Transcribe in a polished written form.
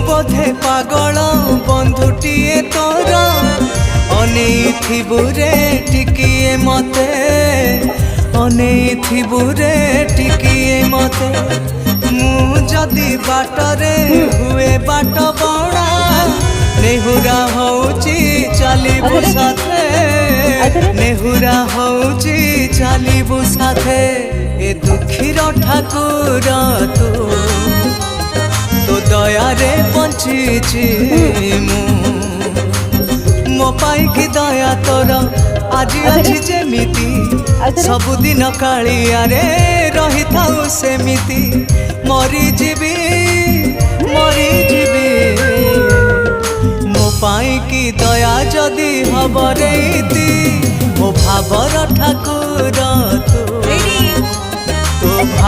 बोधे पागल बंधुटीए तोर अनेइथिबु रे टिकिए मते अनेइथिबु रे टिकिए मते मु जदि बाटरे हुए बाट बड़ा नेहुरा होउची चलिबु साथे नेहुरा होउची चलिबु साथे ए दुखीर ठाकुर तो दया रे बंचीची मो पाई की दया तोर आज अच्छी जेमिति सबुदिन कालिया रे रही थाउ सेमिति मरी जीवी मो पाई की दया जदि हब रेती मो भावर ठाकुर तू